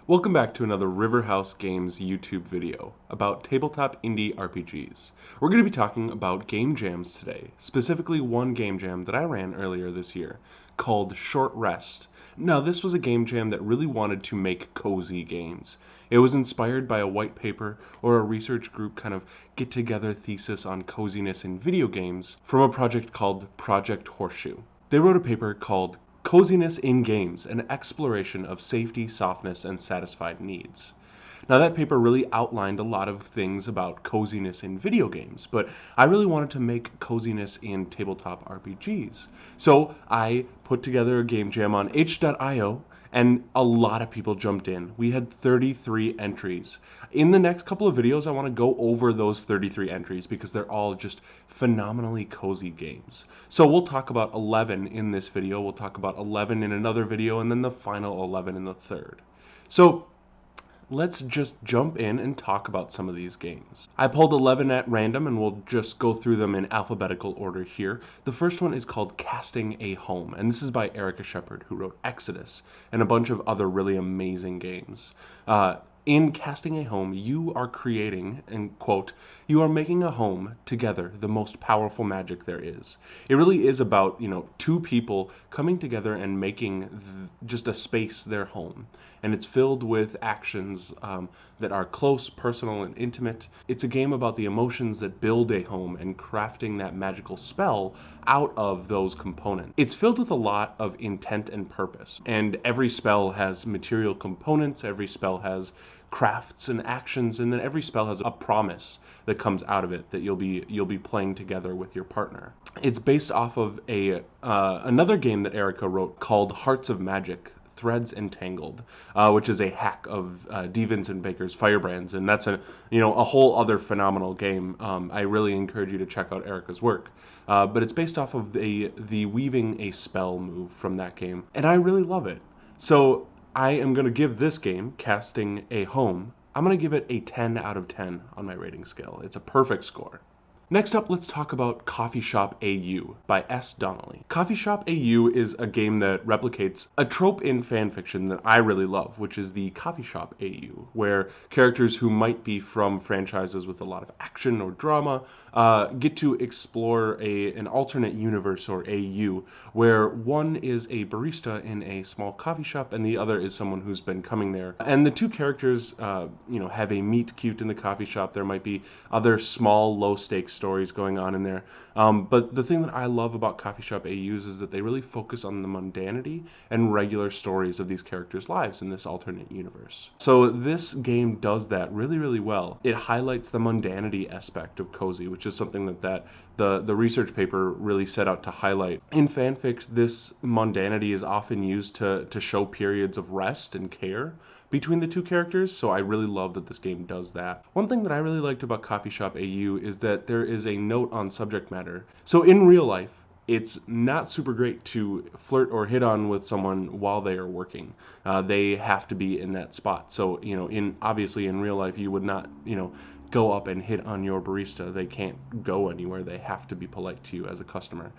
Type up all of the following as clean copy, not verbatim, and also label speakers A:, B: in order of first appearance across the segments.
A: Welcome back to another Riverhouse Games YouTube video about tabletop indie RPGs. We're going to be talking about game jams today, specifically one game jam that I ran earlier this year called Short Rest. Now, this was a game jam that really wanted to make cozy games. It was inspired by a white paper or a research group kind of get together thesis on coziness in video games from a project called Project Horseshoe. They wrote a paper called Coziness in Games, an exploration of safety, softness, and satisfied needs. Now, that paper really outlined a lot of things about coziness in video games, but I really wanted to make coziness in tabletop RPGs. So I put together a game jam on itch.io, and a lot of people jumped in. We had 33 entries. In the next couple of videos, I want to go over those 33 entries because they're all just phenomenally cozy games. So we'll talk about 11 in this video, we'll talk about 11 in another video, and then the final 11 in the third. So let's just jump in and talk about some of these games. I pulled 11 at random and we'll just go through them in alphabetical order here. The first one is called Casting a Home, and this is by Erica Shepard, who wrote Exodus and a bunch of other really amazing games. In Casting a Home, you are creating, and quote, you are making a home together, the most powerful magic there is. It really is about, two people coming together and making just a space their home. And it's filled with actions that are close, personal, and intimate. It's a game about the emotions that build a home and crafting that magical spell out of those components. It's filled with a lot of intent and purpose, and every spell has material components, every spell has crafts and actions, and then every spell has a promise that comes out of it that you'll be playing together with your partner. It's based off of another game that Erica wrote called Hearts of Magic: Threads Entangled, which is a hack of D. Vincent Baker's Firebrands, and that's a whole other phenomenal game. I really encourage you to check out Erica's work. But it's based off of the weaving a spell move from that game, and I really love it. So I am going to give this game, Casting a Home, I'm going to give it a 10 out of 10 on my rating scale. It's a perfect score. Next up, let's talk about Coffee Shop AU by S. Donnelly. Coffee Shop AU is a game that replicates a trope in fanfiction that I really love, which is the Coffee Shop AU, where characters who might be from franchises with a lot of action or drama get to explore an alternate universe, or AU, where one is a barista in a small coffee shop and the other is someone who's been coming there. And the two characters, have a meet cute in the coffee shop. There might be other small, low-stakes stories going on in there. But the thing that I love about Coffee Shop AUs is that they really focus on the mundanity and regular stories of these characters' lives in this alternate universe. So this game does that really, really well. It highlights the mundanity aspect of cozy, which is something that the research paper really set out to highlight. In fanfic, this mundanity is often used to show periods of rest and care between the two characters, so I really love that this game does that. One thing that I really liked about Coffee Shop AU is that there is a note on subject matter. So in real life, it's not super great to flirt or hit on with someone while they are working. They have to be in that spot. So, obviously in real life, you would not, go up and hit on your barista. They can't go anywhere. They have to be polite to you as a customer.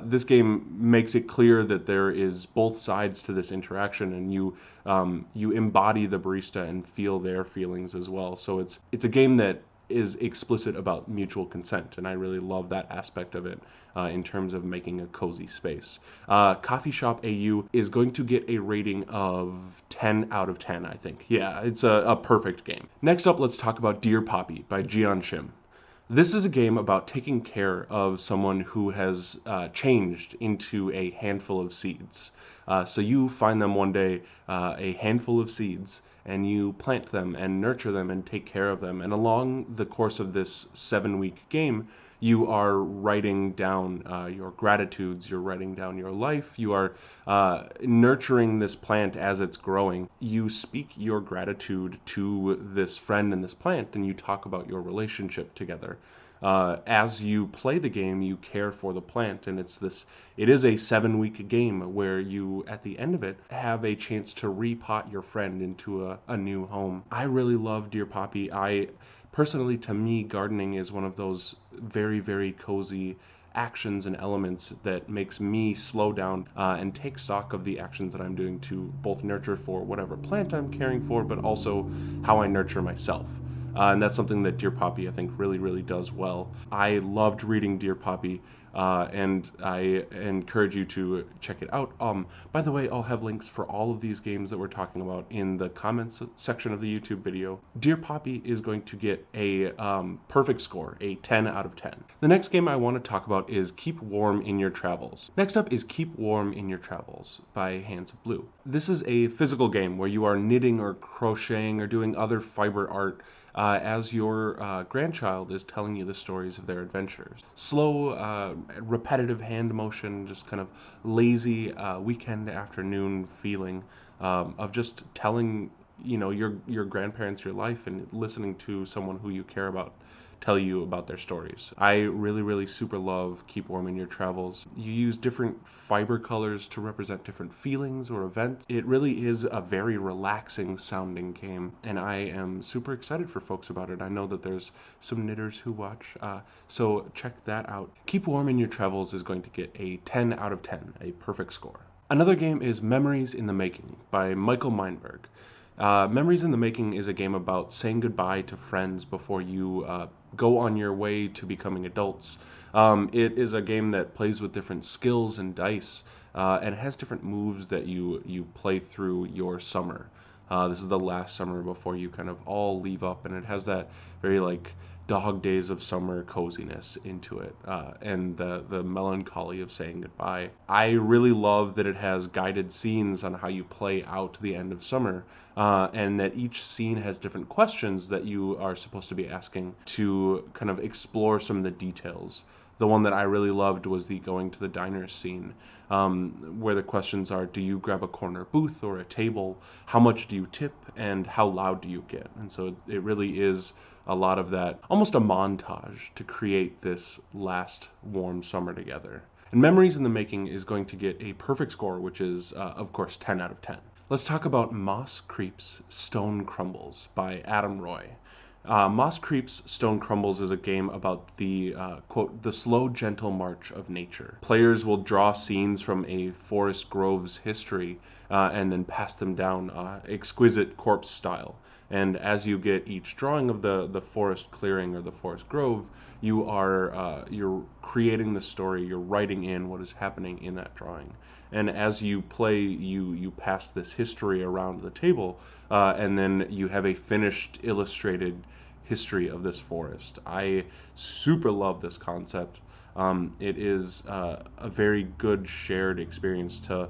A: This game makes it clear that there is both sides to this interaction, and you embody the barista and feel their feelings as well. So it's a game that is explicit about mutual consent, and I really love that aspect of it in terms of making a cozy space. Coffee Shop AU is going to get a rating of 10 out of 10, I think. Yeah, it's a perfect game. Next up, let's talk about Dear Poppy by Jian Shim. This is a game about taking care of someone who has changed into a handful of seeds. So you find them one day, a handful of seeds, and you plant them and nurture them and take care of them. And along the course of this 7-week game, you are writing down your gratitudes, you're writing down your life, you are nurturing this plant as it's growing. You speak your gratitude to this friend and this plant, and you talk about your relationship together. As you play the game, you care for the plant, and it is a 7-week game where you, at the end of it, have a chance to repot your friend into a new home. I really love Dear Poppy. Personally, to me, gardening is one of those very, very cozy actions and elements that makes me slow down and take stock of the actions that I'm doing to both nurture for whatever plant I'm caring for, but also how I nurture myself. And that's something that Dear Poppy, I think, really, really does well. I loved reading Dear Poppy, and I encourage you to check it out. By the way, I'll have links for all of these games that we're talking about in the comments section of the YouTube video. Dear Poppy is going to get a perfect score, a 10 out of 10. The next game I want to talk about is Keep Warm in Your Travels. Next up is Keep Warm in Your Travels by Hands of Blue. This is a physical game where you are knitting or crocheting or doing other fiber art as your grandchild is telling you the stories of their adventures. Slow, repetitive hand motion, just kind of lazy weekend afternoon feeling of just telling your grandparents your life and listening to someone who you care about tell you about their stories. I really, really super love Keep Warm in Your Travels. You use different fiber colors to represent different feelings or events. It really is a very relaxing sounding game, and I am super excited for folks about it. I know that there's some knitters who watch, so check that out. Keep Warm in Your Travels is going to get a 10 out of 10, a perfect score. Another game is Memories in the Making by Michael Meinberg. Memories in the Making is a game about saying goodbye to friends before you go on your way to becoming adults. It is a game that plays with different skills and dice, and it has different moves that you play through your summer. This is the last summer before you kind of all leave up, and it has that very like dog days of summer coziness into it, and the melancholy of saying goodbye. I really love that it has guided scenes on how you play out the end of summer, and that each scene has different questions that you are supposed to be asking to kind of explore some of the details. The one that I really loved was the going to the diner scene, where the questions are, do you grab a corner booth or a table? How much do you tip? And how loud do you get? And so it really is a lot of that, almost a montage to create this last warm summer together. And Memories in the Making is going to get a perfect score, which is, of course, 10 out of 10. Let's talk about Moss Creeps Stone Crumbles by Adam Roy. Moss Creeps Stone Crumbles is a game about the, quote, the slow, gentle march of nature. Players will draw scenes from a forest grove's history and then pass them down exquisite corpse style. And as you get each drawing of the forest clearing or the forest grove, you're creating the story, you're writing in what is happening in that drawing. And as you play, you pass this history around the table, and then you have a finished illustrated history of this forest. I super love this concept. It is a very good shared experience to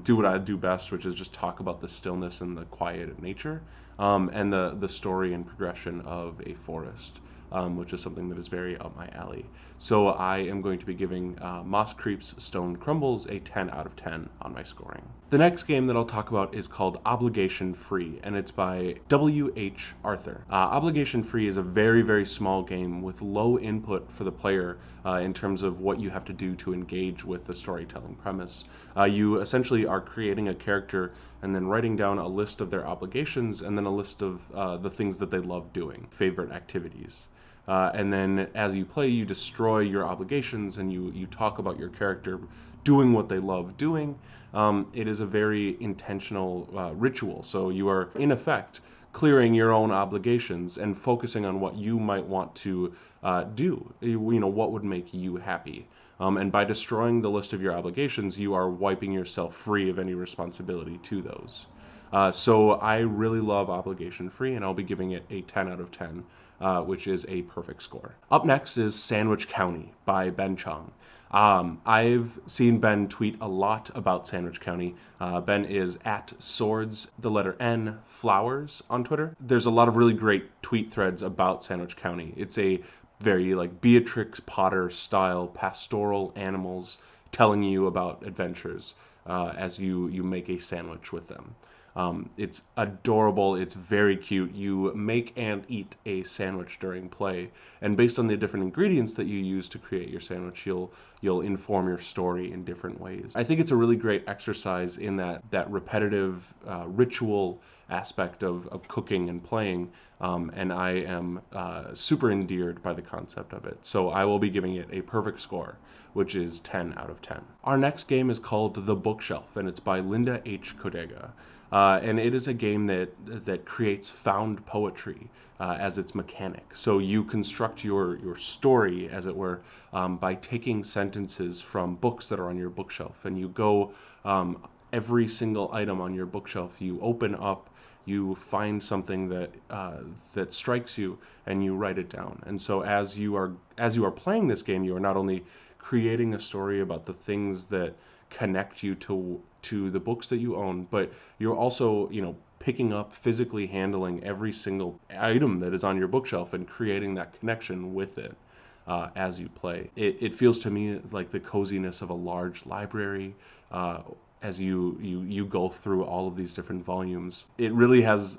A: do what I do best, which is just talk about the stillness and the quiet of nature, and the story and progression of a forest, which is something that is very up my alley. So I am going to be giving Moss Creeps Stone Crumbles a 10 out of 10 on my scoring. The next game that I'll talk about is called Obligation Free, and it's by W.H. Arthur. Obligation Free is a very, very small game with low input for the player in terms of what you have to do to engage with the storytelling premise. You essentially are creating a character and then writing down a list of their obligations and then a list of the things that they love doing, favorite activities. And then as you play, you destroy your obligations and you talk about your character doing what they love doing. It is a very intentional ritual. So you are, in effect, clearing your own obligations and focusing on what you might want to do. What would make you happy. And by destroying the list of your obligations, you are wiping yourself free of any responsibility to those. So I really love Obligation Free, and I'll be giving it a 10 out of 10, which is a perfect score. Up next is Sandwich County by Ben Chung. I've seen Ben tweet a lot about Sandwich County. Ben is at swords, the letter N, flowers on Twitter. There's a lot of really great tweet threads about Sandwich County. It's a very like Beatrix Potter style pastoral animals telling you about adventures as you make a sandwich with them. It's adorable. It's very cute. You make and eat a sandwich during play, and based on the different ingredients that you use to create your sandwich, you'll inform your story in different ways. I think it's a really great exercise in that repetitive ritual aspect of cooking and playing, and I am super endeared by the concept of it. So I will be giving it a perfect score, which is 10 out of 10. Our next game is called The Bookshelf, and it's by Linda H. Kodega. And it is a game that creates found poetry as its mechanic. So you construct your story, as it were, by taking sentences from books that are on your bookshelf, and you go every single item on your bookshelf. You open up, you find something that strikes you, and you write it down. And so as you are playing this game, you are not only creating a story about the things that connect you to the books that you own, but you're also, picking up, physically handling every single item that is on your bookshelf and creating that connection with it as you play. It feels to me like the coziness of a large library. As you go through all of these different volumes. It really has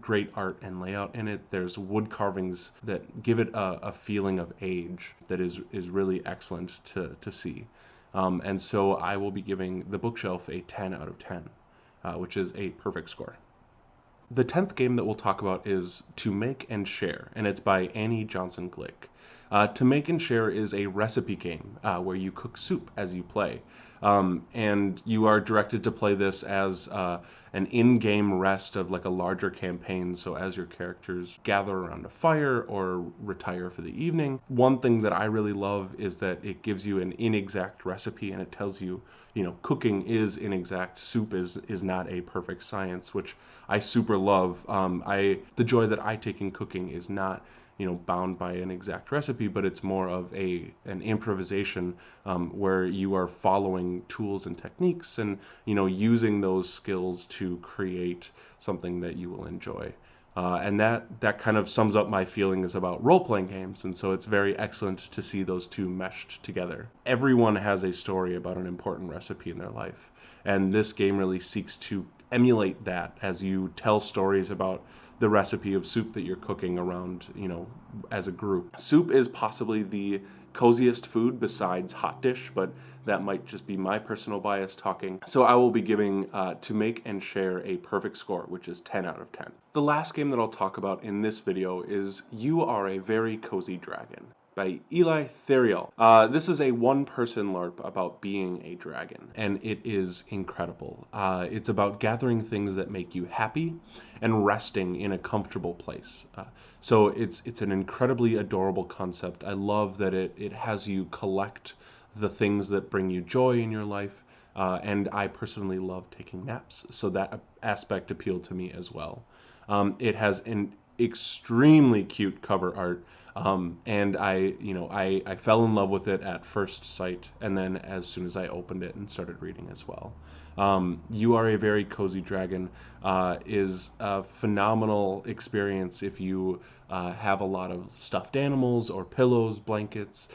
A: great art and layout in it. There's wood carvings that give it a feeling of age that is really excellent to see. And so I will be giving The Bookshelf a 10 out of 10, which is a perfect score. The 10th game that we'll talk about is To Make and Share, and it's by Annie Johnson Glick. To Make and Share is a recipe game where you cook soup as you play. And you are directed to play this as an in-game rest of like a larger campaign. So as your characters gather around a fire or retire for the evening, one thing that I really love is that it gives you an inexact recipe, and it tells you, cooking is inexact. Soup is not a perfect science, which I super love. The joy that I take in cooking is not bound by an exact recipe, but it's more of an improvisation where you are following tools and techniques and using those skills to create something that you will enjoy. And that kind of sums up my feelings about role-playing games, and so it's very excellent to see those two meshed together. Everyone has a story about an important recipe in their life, and this game really seeks to emulate that as you tell stories about the recipe of soup that you're cooking around, as a group. Soup is possibly the coziest food besides hot dish, but that might just be my personal bias talking. So I will be giving To Make and Share a perfect score, which is 10 out of 10. The last game that I'll talk about in this video is You Are a Very Cozy Dragon by Eli Therial. This is a one-person LARP about being a dragon, and it is incredible. It's about gathering things that make you happy and resting in a comfortable place. So it's an incredibly adorable concept. I love that it has you collect the things that bring you joy in your life, and I personally love taking naps, so that aspect appealed to me as well. It has an extremely cute cover art, and I fell in love with it at first sight, and then as soon as I opened it and started reading as well. You Are a Very Cozy Dragon is a phenomenal experience if you have a lot of stuffed animals or pillows, blankets,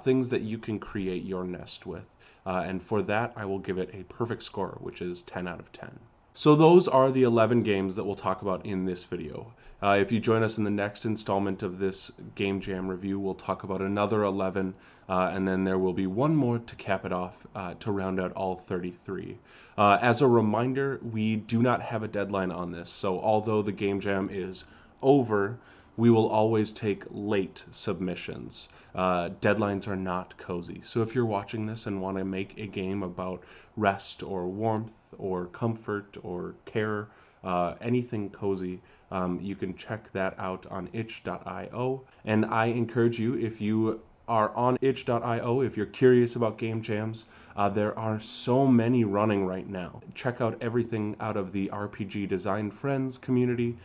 A: things that you can create your nest with. And for that, I will give it a perfect score, which is 10 out of 10. So those are the 11 games that we'll talk about in this video. If you join us in the next installment of this Game Jam review, we'll talk about another 11, and then there will be one more to cap it off to round out all 33. As a reminder, we do not have a deadline on this, so although the Game Jam is over, we will always take late submissions. Deadlines are not cozy. So if you're watching this and want to make a game about rest or warmth or comfort or care, anything cozy, you can check that out on itch.io. And I encourage you, if you are on itch.io, if you're curious about game jams, there are so many running right now. Check out everything out of the RPG Design Friends community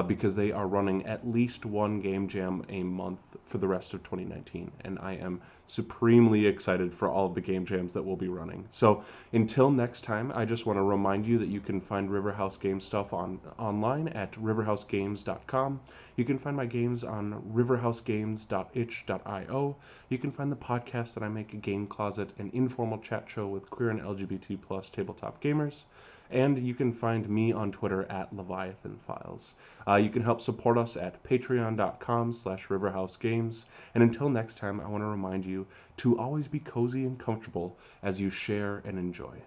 A: because they are running at least one game jam a month for the rest of 2019, and I am supremely excited for all of the game jams that we'll be running. So until next time, I just want to remind you that you can find Riverhouse Game stuff online at riverhousegames.com. You can find my games on riverhousegames.itch.io. You can find the podcast that I make, a Game Closet, an informal chat show with queer and LGBT plus tabletop gamers. And you can find me on Twitter at Leviathan Files. You can help support us at patreon.com/riverhousegames. And until next time, I want to remind you to always be cozy and comfortable as you share and enjoy.